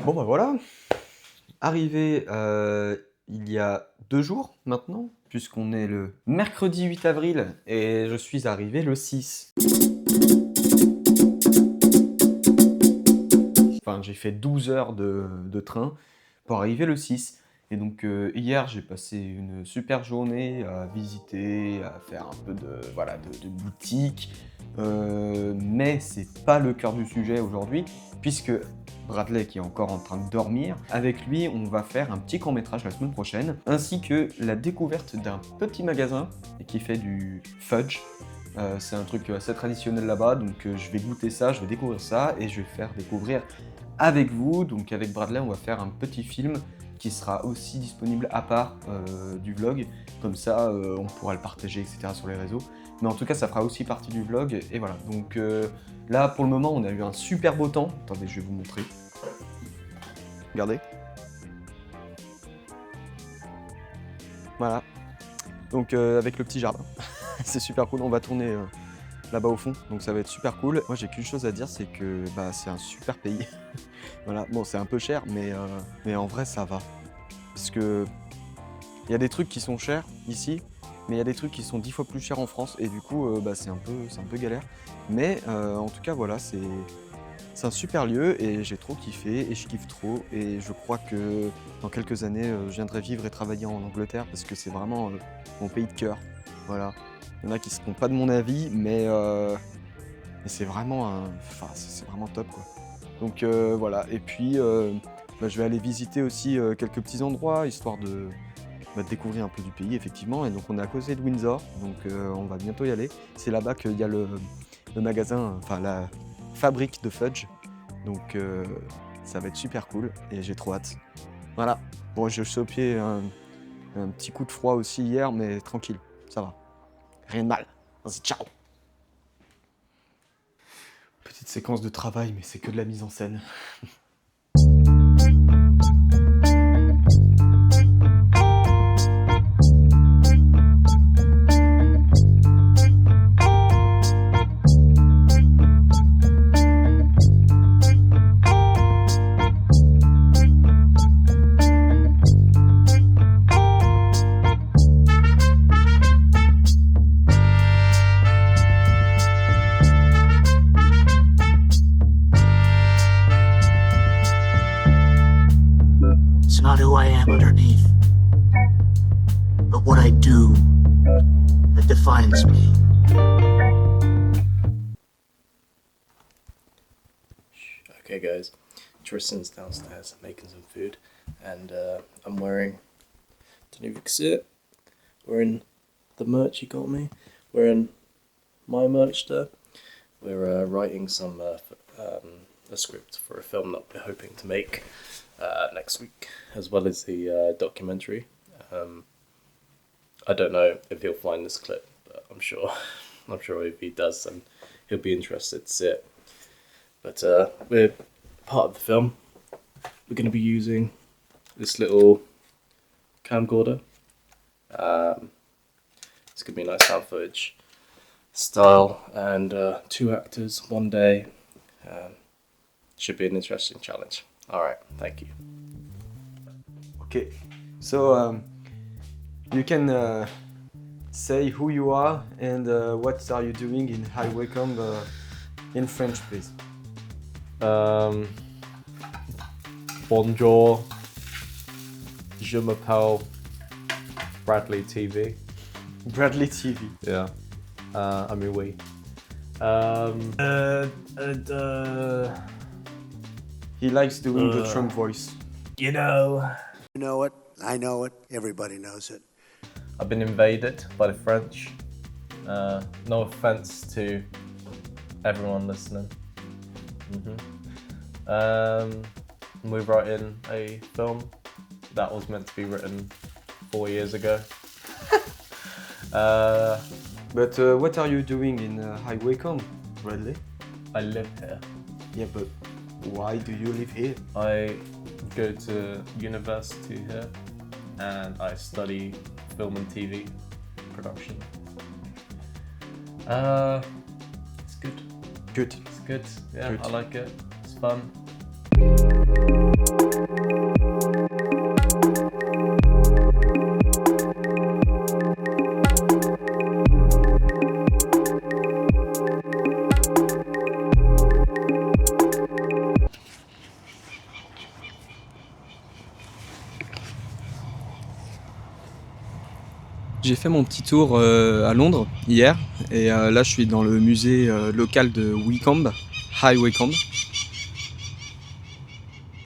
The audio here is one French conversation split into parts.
Bon bah voilà, arrivé il y a 2 jours maintenant, puisqu'on est le mercredi 8 avril et je suis arrivé le 6. Enfin, j'ai fait 12 heures de train pour arriver le 6. Et donc hier, j'ai passé une super journée à visiter, à faire un peu de boutique. Mais c'est pas le cœur du sujet aujourd'hui, puisque Bradley, qui est encore en train de dormir, avec lui, on va faire un petit court-métrage la semaine prochaine, ainsi que la découverte d'un petit magasin qui fait du fudge. C'est un truc assez traditionnel là-bas, donc je vais goûter ça, je vais découvrir ça, et je vais faire découvrir avec vous. Donc avec Bradley, on va faire un petit film qui sera aussi disponible à part du vlog. Comme ça, on pourra le partager, etc. sur les réseaux. Mais en tout cas, ça fera aussi partie du vlog. Et voilà, donc là, pour le moment, on a eu un super beau temps. Attendez, je vais vous montrer. Regardez. Voilà. Donc avec le petit jardin. C'est super cool. On va tourner là-bas au fond, donc ça va être super cool. Moi, j'ai qu'une chose à dire, c'est que c'est un super pays. Voilà, bon, c'est un peu cher, mais en vrai, ça va. Parce que il y a des trucs qui sont chers ici, mais il y a des trucs qui sont 10 fois plus chers en France, et du coup, c'est un peu galère. Mais en tout cas, voilà, c'est un super lieu, et j'ai trop kiffé, et je kiffe trop, et je crois que dans quelques années, je viendrai vivre et travailler en Angleterre, parce que c'est vraiment mon pays de cœur. Voilà. Il y en a qui seront pas de mon avis, mais c'est vraiment c'est vraiment top, quoi. Donc voilà, et puis je vais aller visiter aussi quelques petits endroits, histoire de découvrir un peu du pays, effectivement. Et donc on est à côté de Windsor, donc on va bientôt y aller. C'est là-bas qu'il y a le magasin, enfin la fabrique de fudge. Donc ça va être super cool, et j'ai trop hâte. Voilà. Bon, j'ai chopé un petit coup de froid aussi hier, mais tranquille, ça va. Rien de mal. Vas-y, ciao. Petite séquence de travail, mais c'est que de la mise en scène. It's not who I am underneath, but what I do that defines me. Okay guys, Tristan's downstairs making some food, and I'm wearing, don't know if you can see it, wearing the merch he got me, wearing my merch there. We're writing a script for a film that we're hoping to make next week, as well as the documentary. I don't know if he'll find this clip, but I'm sure if he does, then he'll be interested to see it. But we're part of the film. We're going to be using this little camcorder. It's going to be a nice sound footage style, and 2 actors, 1 day. Should be an interesting challenge. Alright, thank you. Okay, so you can say who you are and what are you doing in High Wycombe in French, please. Bonjour, je m'appelle Bradley TV. Bradley TV. Yeah, I mean we. He likes doing the Trump voice. You know, You know it, I know it, everybody knows it. I've been invaded by the French. No offense to everyone listening. We're writing a film that was meant to be written 4 years ago. But what are you doing in High Wycombe, Bradley? I live here. Yeah, but why do you live here? I go to university here and I study film and TV production. It's good. Good. It's good. Yeah, Good. I like it. It's fun. J'ai fait mon petit tour à Londres hier et là je suis dans le musée local de Wycombe, High Wycombe.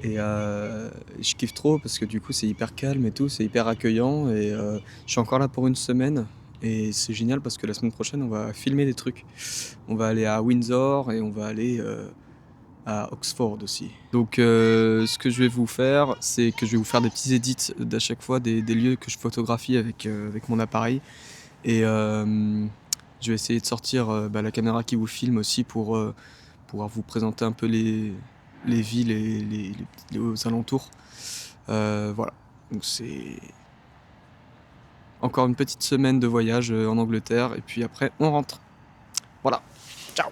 Et je kiffe trop parce que du coup c'est hyper calme et tout, c'est hyper accueillant et je suis encore là pour une semaine et c'est génial parce que la semaine prochaine on va filmer des trucs. On va aller à Windsor et on va aller à Oxford aussi. Donc ce que je vais vous faire, c'est que je vais vous faire des petits edits d'à chaque fois des lieux que je photographie avec mon appareil. Et je vais essayer de sortir la caméra qui vous filme aussi pour pouvoir vous présenter un peu les villes et les alentours. Voilà, donc c'est encore une petite semaine de voyage en Angleterre et puis après on rentre. Voilà, ciao.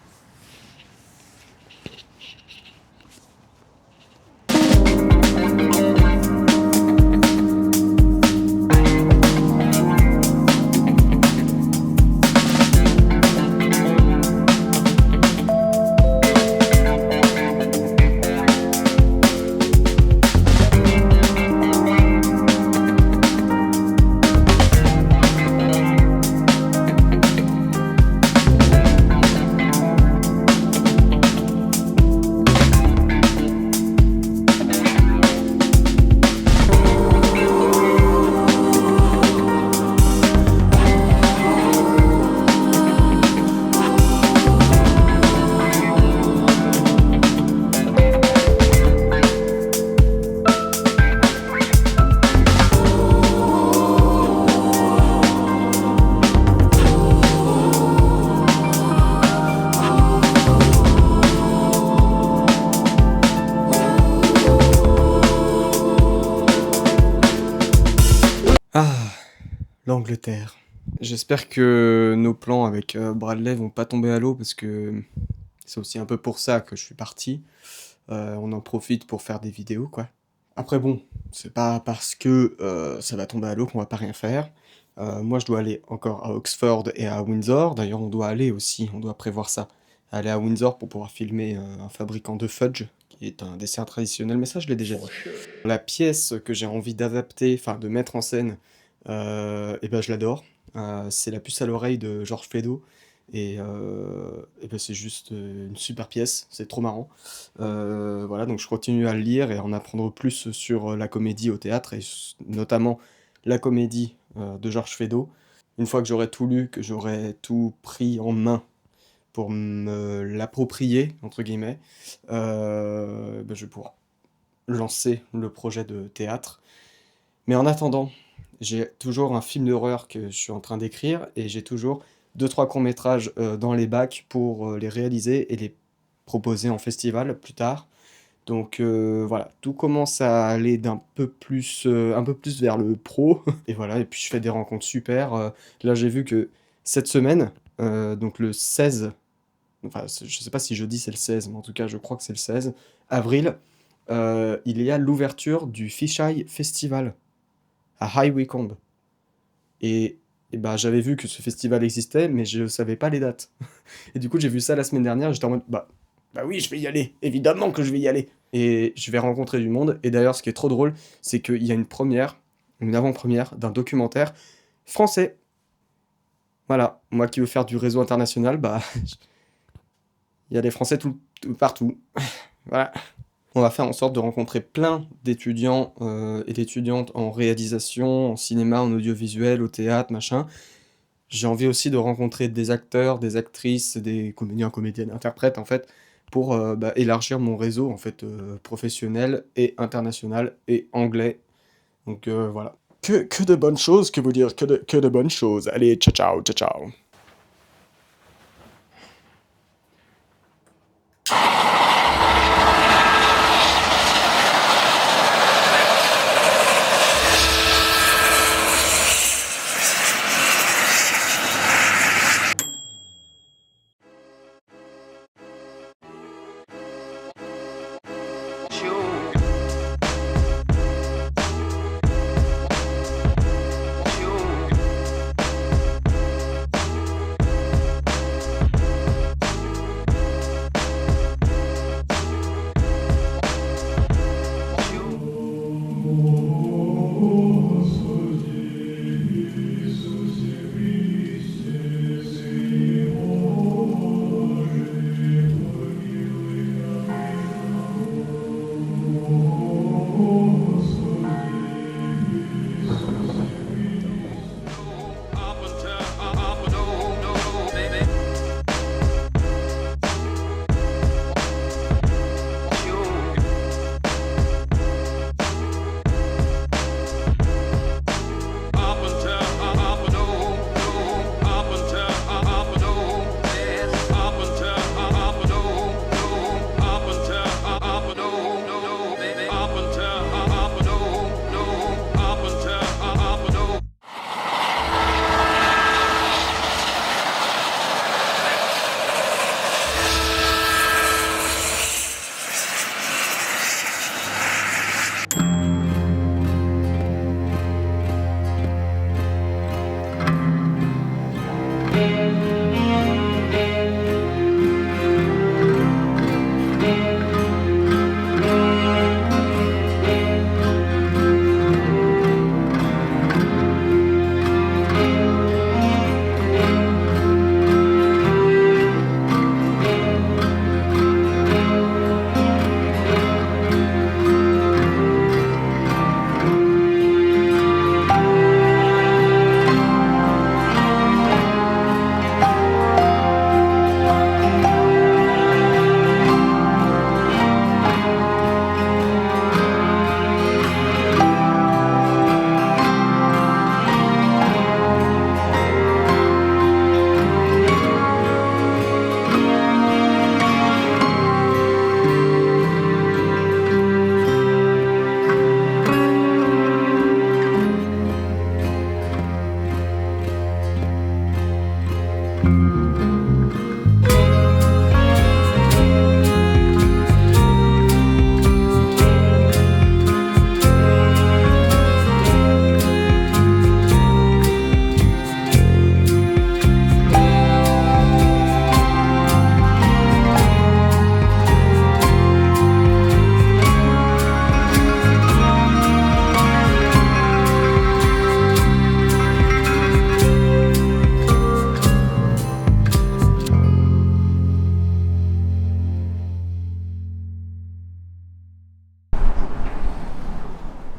Ah, l'Angleterre. J'espère que nos plans avec Bradley vont pas tomber à l'eau parce que c'est aussi un peu pour ça que je suis parti. On en profite pour faire des vidéos, quoi. Après bon, c'est pas parce que ça va tomber à l'eau qu'on va pas rien faire. Moi je dois aller encore à Oxford et à Windsor. D'ailleurs on doit aller aussi, on doit prévoir ça. Aller à Windsor pour pouvoir filmer un fabricant de fudge, qui est un dessert traditionnel, mais ça je l'ai déjà dit. La pièce que j'ai envie d'adapter, enfin de mettre en scène, et ben je l'adore. C'est La puce à l'oreille de Georges Feydeau. Et ben c'est juste une super pièce, c'est trop marrant. Voilà, donc je continue à le lire et à en apprendre plus sur la comédie au théâtre, et notamment la comédie de Georges Feydeau. Une fois que j'aurai tout lu, que j'aurai tout pris en main pour me l'approprier, entre guillemets, ben je vais pouvoir lancer le projet de théâtre. Mais en attendant, j'ai toujours un film d'horreur que je suis en train d'écrire et j'ai toujours 2-3 courts-métrages dans les bacs pour les réaliser et les proposer en festival plus tard. Donc voilà, tout commence à aller un peu plus vers le pro. Et voilà, et puis je fais des rencontres super. Là j'ai vu que cette semaine, donc le 16, enfin je sais pas si jeudi c'est le 16, mais en tout cas je crois que c'est le 16 avril, il y a l'ouverture du Fisheye Festival à High Wycombe. Et bah, j'avais vu que ce festival existait, mais je savais pas les dates. Et du coup, j'ai vu ça la semaine dernière, j'étais en mode, bah oui, je vais y aller, évidemment que je vais y aller. Et je vais rencontrer du monde. Et d'ailleurs, ce qui est trop drôle, c'est qu'il y a une avant-première d'un documentaire français. Voilà, moi qui veux faire du réseau international, bah, il y a des Français partout. Voilà. On va faire en sorte de rencontrer plein d'étudiants et d'étudiantes en réalisation, en cinéma, en audiovisuel, au théâtre, machin. J'ai envie aussi de rencontrer des acteurs, des actrices, des comédiens, comédiennes, interprètes, en fait, pour élargir mon réseau, en fait, professionnel et international et anglais. Donc voilà. Que de bonnes choses, que vous dire, que de bonnes choses. Allez, ciao, ciao, ciao, ciao.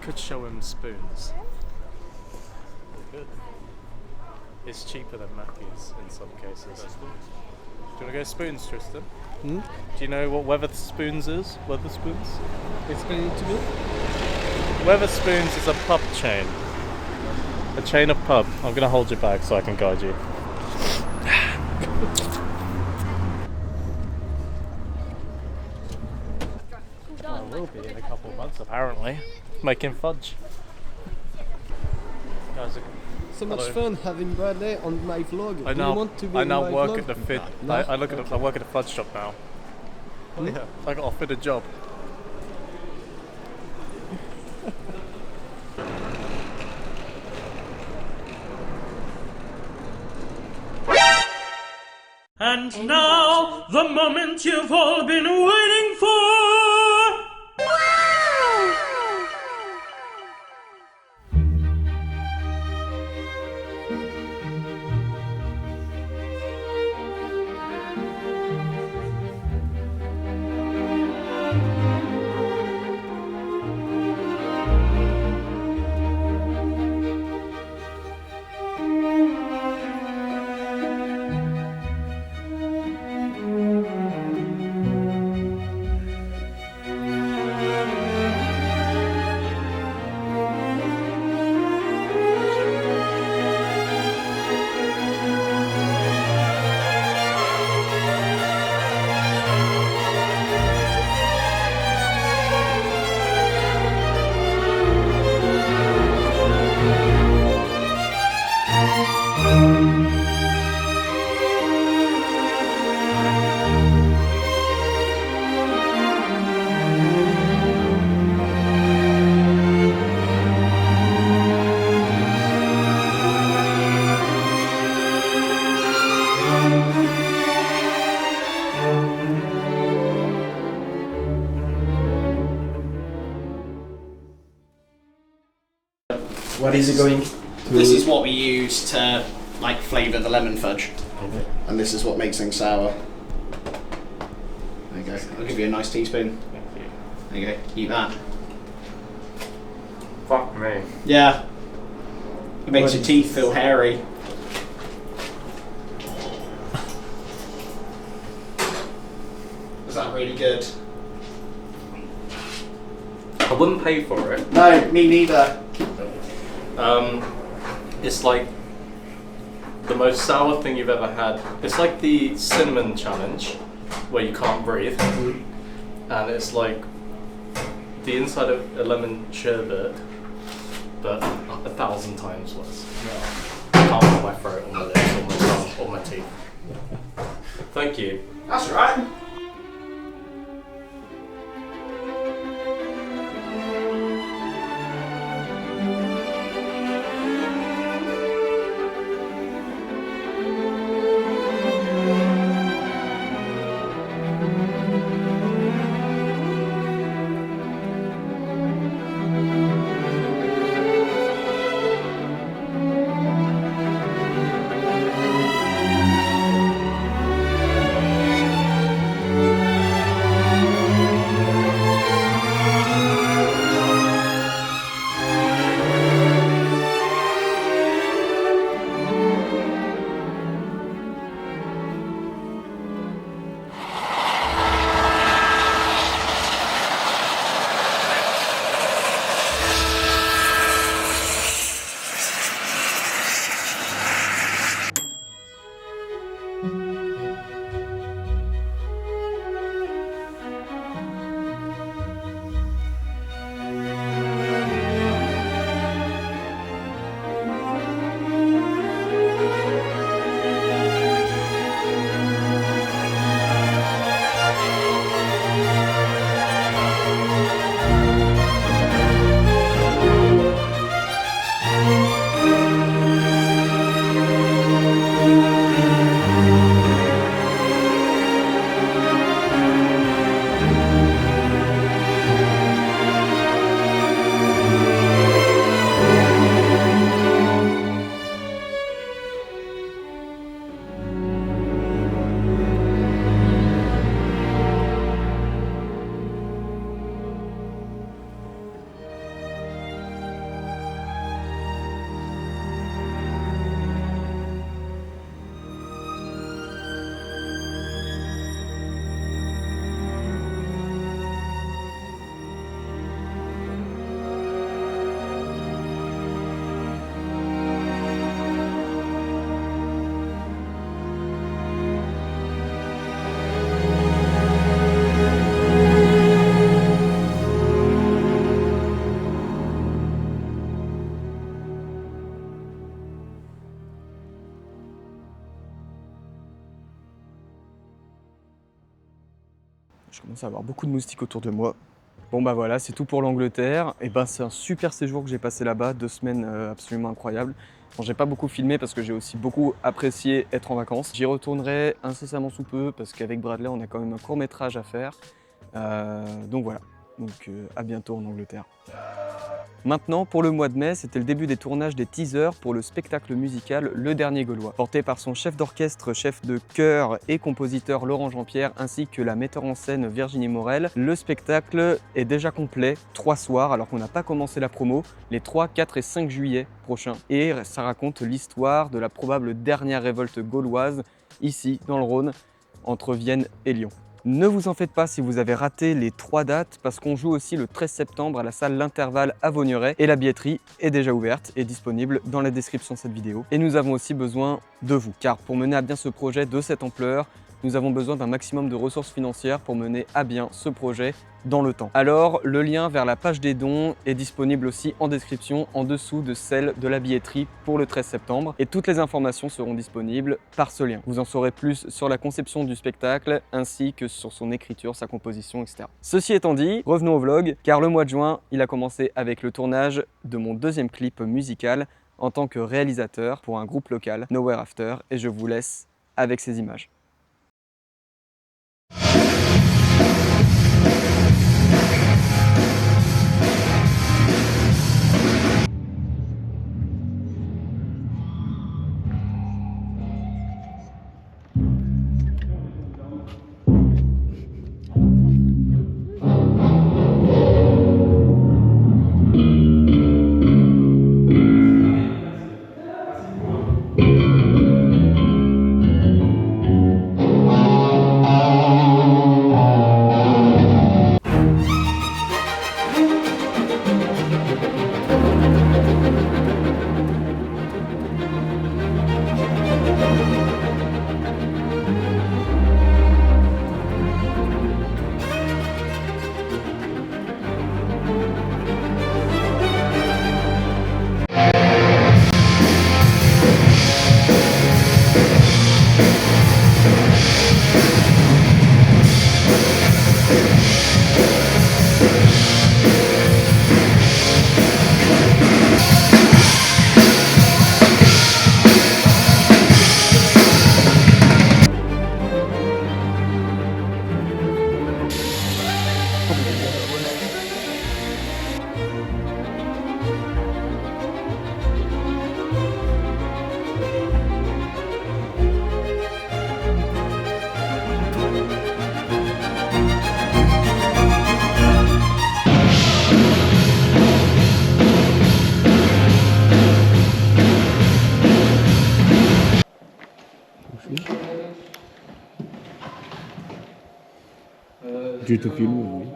could show him spoons. Good. It's cheaper than Mackey's in some cases. Do you want to go spoons, Tristan? Hmm? Do you know what Weatherspoons is? Weatherspoons? Explain it to me. Weatherspoons is a pub chain. A chain of pub. I'm going to hold your bag so I can guide you. I will be in a couple of months, apparently. Making fudge. Guys, So much Hello. fun having Bradley on my vlog. I Do you now, want to be I in now my work vlog? at the fit. No? I work at a fudge shop now. Yeah, I got offered a job. And now, the moment you've all been waiting for! What is it going to? This is what we use to like flavour the lemon fudge. Okay. And this is what makes things sour. There you go. I'll give you a nice teaspoon. Thank you. There you go. Eat that. Fuck me. Yeah. It makes your teeth feel hairy. Is that really good? I wouldn't pay for it. No, me neither. It's like the most sour thing you've ever had. It's like the cinnamon challenge where you can't breathe, and it's like the inside of a lemon sherbet, but 1,000 times worse. I can't put my throat, or my lips, or my tongue, or my teeth. Thank you. That's alright. commence à avoir beaucoup de moustiques autour de moi. Bon bah voilà, c'est tout pour l'Angleterre. Et ben c'est un super séjour que j'ai passé là-bas, 2 semaines absolument incroyables. Bon, j'ai pas beaucoup filmé parce que j'ai aussi beaucoup apprécié être en vacances. J'y retournerai incessamment sous peu parce qu'avec Bradley, on a quand même un court-métrage à faire. Donc voilà, à bientôt en Angleterre. Maintenant, pour le mois de mai, c'était le début des tournages des teasers pour le spectacle musical Le Dernier Gaulois. Porté par son chef d'orchestre, chef de chœur et compositeur Laurent Jean-Pierre, ainsi que la metteur en scène Virginie Morel, le spectacle est déjà complet, 3 soirs, alors qu'on n'a pas commencé la promo, les 3, 4 et 5 juillet prochains. Et ça raconte l'histoire de la probable dernière révolte gauloise, ici, dans le Rhône, entre Vienne et Lyon. Ne vous en faites pas si vous avez raté les 3 dates parce qu'on joue aussi le 13 septembre à la salle L'Intervalle à Vaugneray et la billetterie est déjà ouverte et disponible dans la description de cette vidéo. Et nous avons aussi besoin de vous car pour mener à bien ce projet de cette ampleur, nous avons besoin d'un maximum de ressources financières pour mener à bien ce projet dans le temps. Alors, le lien vers la page des dons est disponible aussi en description en dessous de celle de la billetterie pour le 13 septembre et toutes les informations seront disponibles par ce lien. Vous en saurez plus sur la conception du spectacle ainsi que sur son écriture, sa composition, etc. Ceci étant dit, revenons au vlog car le mois de juin, il a commencé avec le tournage de mon 2e clip musical en tant que réalisateur pour un groupe local, Nowhere After, et je vous laisse avec ces images. Je te filme, oui.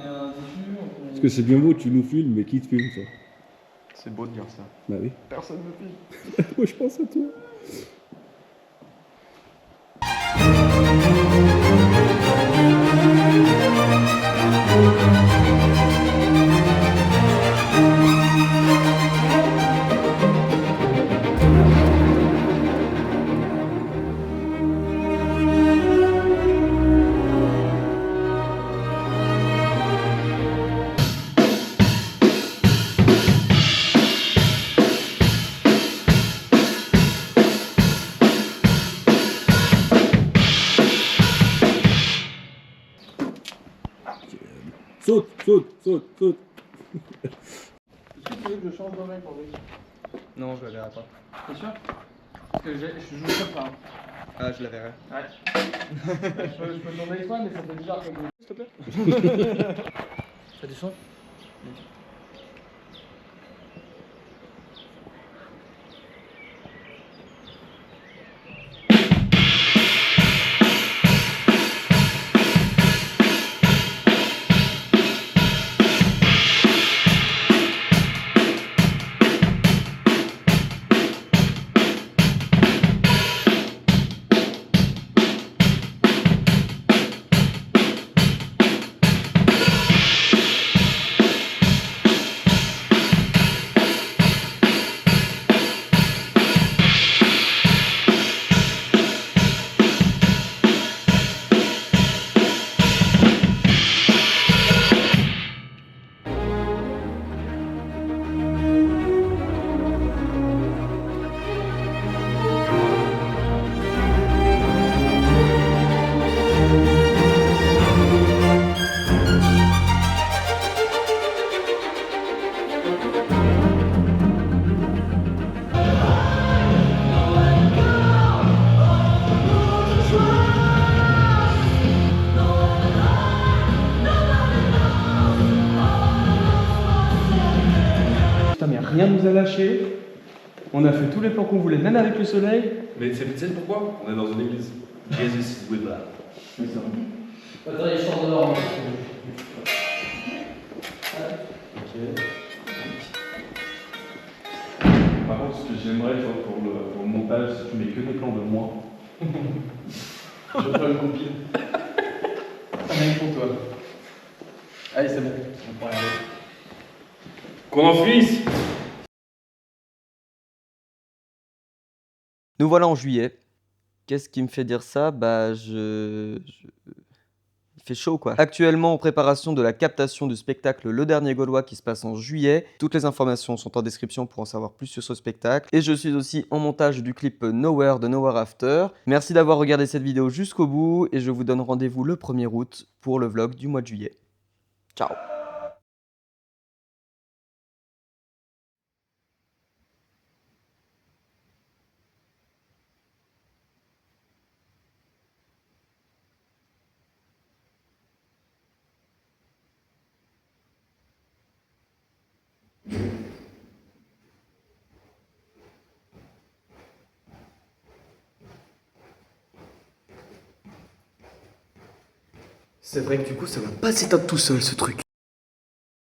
Parce que c'est bien beau, tu nous filmes, mais qui te filme ça? C'est beau de dire ça. Bah oui. Personne ne me filme. Moi je pense à toi. Saute, saute, saute, saute. Est-ce que tu veux que je change d'oreille pour lui? Non, je la verrai pas. T'es sûr? Parce que je joue comme ça. Hein. Ah, je la verrai. Ouais. je peux te demander toi, mais ça fait bizarre comme s'il te plaît. Ça descend? rien nous a lâché. On a fait tous les plans qu'on voulait, même avec le soleil. Mais c'est pourquoi? On est dans une église. Jesus is with us. C'est ça. Attends, je sors dehors. Ok. Par contre, ce que j'aimerais pour le montage, c'est que tu mets que des plans de moi. Je veux pas une copine. Rien pour toi. Allez, c'est bon, on peut y aller. Qu'on en finisse. Nous voilà en juillet. Qu'est-ce qui me fait dire ça? Il fait chaud quoi. Actuellement en préparation de la captation du spectacle Le Dernier Gaulois qui se passe en juillet. Toutes les informations sont en description pour en savoir plus sur ce spectacle. Et je suis aussi en montage du clip Nowhere de Nowhere After. Merci d'avoir regardé cette vidéo jusqu'au bout et je vous donne rendez-vous le 1er août pour le vlog du mois de juillet. Ciao. C'est vrai que du coup, ça va pas s'éteindre tout seul ce truc.